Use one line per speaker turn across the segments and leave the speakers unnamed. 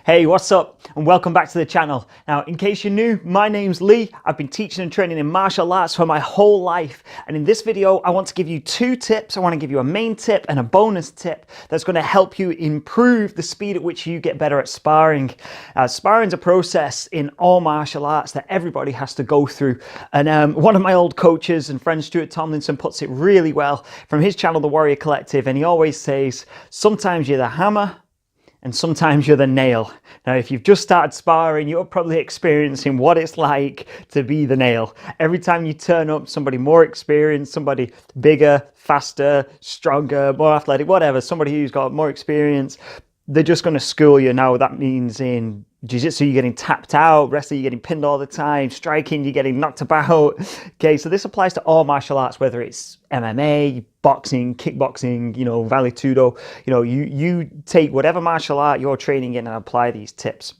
Hey, what's up? And welcome back to the channel. Now, in case you're new, my name's Lee. I've been teaching and training in martial arts for my whole life. And in this video, I want to give you two tips. I want to give you a main tip and a bonus tip that's going to help you improve the speed at which you get better at sparring. Sparring's a process in all martial arts that everybody has to go through. And one of my old coaches and friends, Stuart Tomlinson, puts it really well from his channel, The Warrior Collective. And he always says, sometimes you're the hammer, and sometimes you're the nail. Now, if you've just started sparring, you're probably experiencing what it's like to be the nail. Every time you turn up, somebody more experienced, somebody bigger, faster, stronger, more athletic, whatever, somebody who's got more experience, they're just going to school you. Now, that means in jiu-jitsu, you're getting tapped out, wrestling, you're getting pinned all the time, striking, you're getting knocked about. Okay, so this applies to all martial arts, whether it's MMA, boxing, kickboxing, Vale Tudo, you take whatever martial art you're training in and apply these tips.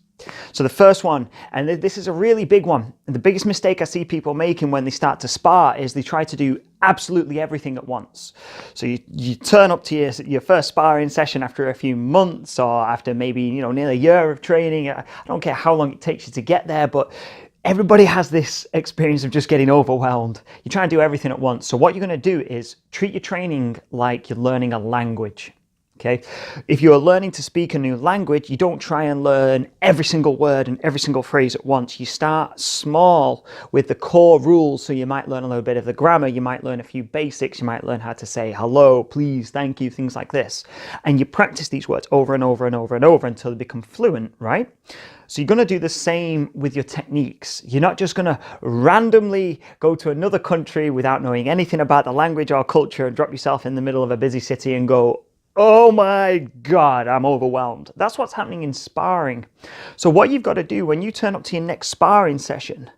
So the first one, and this is a really big one, and the biggest mistake I see people making when they start to spar is they try to do absolutely everything at once. So you turn up to your first sparring session after a few months or after maybe nearly a year of training. I don't care how long it takes you to get there, but everybody has this experience of just getting overwhelmed. You try and do everything at once. So what you're going to do is treat your training like you're learning a language. Okay, if you're learning to speak a new language, you don't try and learn every single word and every single phrase at once. You start small with the core rules. So you might learn a little bit of the grammar, you might learn a few basics, you might learn how to say hello, please, thank you, things like this. And you practice these words over and over and over and over until they become fluent, right? So you're going to do the same with your techniques. You're not just going to randomly go to another country without knowing anything about the language or culture and drop yourself in the middle of a busy city and go, oh my God, I'm overwhelmed. That's what's happening in sparring. So what you've got to do when you turn up to your next sparring session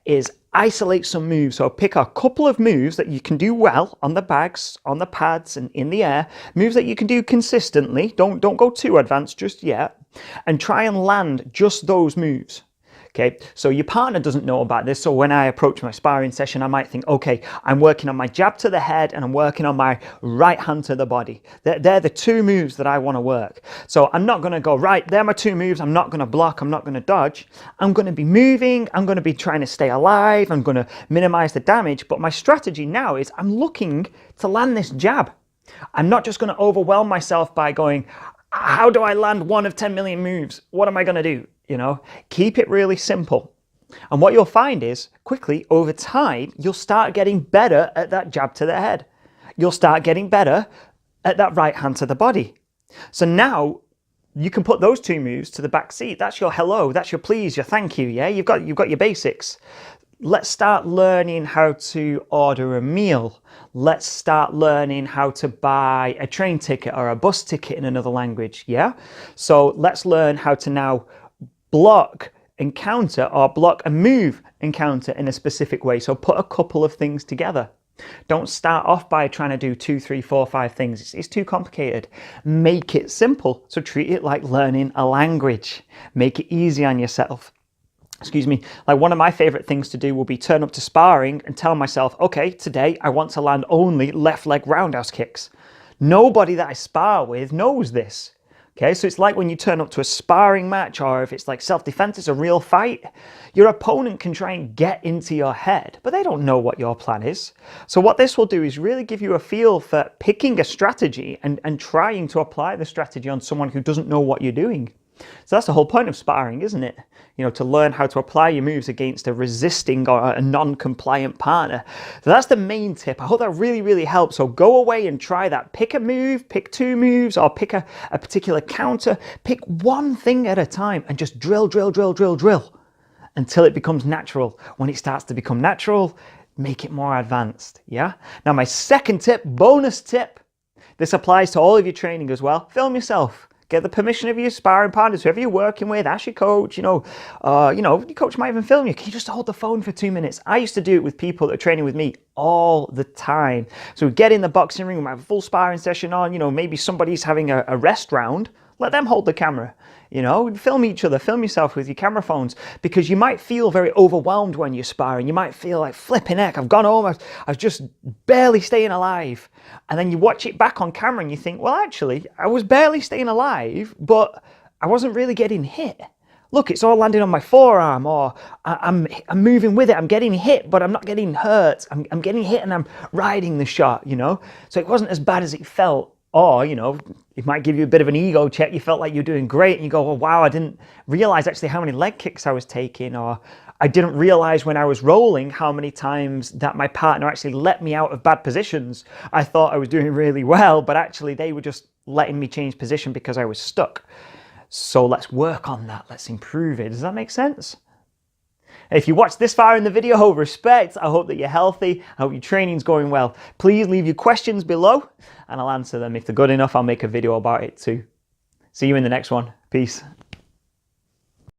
is isolate some moves. So pick a couple of moves that you can do well on the bags, on the pads, and in the air. Moves that you can do consistently. Don't go too advanced just yet. And try and land just those moves. Okay, so your partner doesn't know about this. So when I approach my sparring session, I might think, okay, I'm working on my jab to the head and I'm working on my right hand to the body. They're the two moves that I want to work. So I'm not going to go, right, they're my two moves. I'm not going to block. I'm not going to dodge. I'm going to be moving. I'm going to be trying to stay alive. I'm going to minimize the damage. But my strategy now is I'm looking to land this jab. I'm not just going to overwhelm myself by going, how do I land one of 10 million moves? What am I going to do? Keep it really simple. And what you'll find is quickly over time, you'll start getting better at that jab to the head. You'll start getting better at that right hand to the body. So now you can put those two moves to the back seat. That's your hello, that's your please, your thank you. Yeah, you've got your basics. Let's start learning how to order a meal. Let's start learning how to buy a train ticket or a bus ticket in another language. Yeah. So let's learn how to now block and counter, or block and move and counter in a specific way. So put a couple of things together. Don't start off by trying to do 2, 3, 4, 5 things. It's too complicated. Make it simple. So treat it like learning a language. Make it easy on yourself. Excuse me, like one of my favorite things to do will be turn up to sparring and tell myself, okay, today I want to land only left leg roundhouse kicks. Nobody that I spar with knows this. Okay, so it's like when you turn up to a sparring match, or if it's like self-defense, it's a real fight, your opponent can try and get into your head, but they don't know what your plan is. So what this will do is really give you a feel for picking a strategy and trying to apply the strategy on someone who doesn't know what you're doing. So that's the whole point of sparring, isn't it? To learn how to apply your moves against a resisting or a non-compliant partner. So that's the main tip. I hope that really, really helps. So go away and try that. Pick a move, pick two moves, or pick a particular counter. Pick one thing at a time and just drill until it becomes natural. When it starts to become natural, make it more advanced. Yeah. Now my second tip, bonus tip, this applies to all of your training as well. Film yourself. Get the permission of your sparring partners, whoever you're working with, ask your coach, your coach might even film you. Can you just hold the phone for 2 minutes? I used to do it with people that are training with me all the time. So we get in the boxing ring, we have a full sparring session on, maybe somebody's having a rest round. Let them hold the camera, film each other, film yourself with your camera phones, because you might feel very overwhelmed when you're sparring. You might feel like, flipping heck, I've gone home, I was just barely staying alive. And then you watch it back on camera and you think, well, actually, I was barely staying alive, but I wasn't really getting hit. Look, it's all landing on my forearm, or I'm moving with it. I'm getting hit, but I'm not getting hurt. I'm getting hit and I'm riding the shot, you know? So it wasn't as bad as it felt. Or, you know, it might give you a bit of an ego check. You felt like you're doing great and you go, oh, wow, I didn't realize actually how many leg kicks I was taking, or I didn't realize when I was rolling how many times that my partner actually let me out of bad positions. I thought I was doing really well, but actually they were just letting me change position because I was stuck. So let's work on that. Let's improve it. Does that make sense? If you watched this far in the video, respect. I hope that you're healthy. I hope your training's going well. Please leave your questions below and I'll answer them. If they're good enough, I'll make a video about it too. See you in the next one. Peace.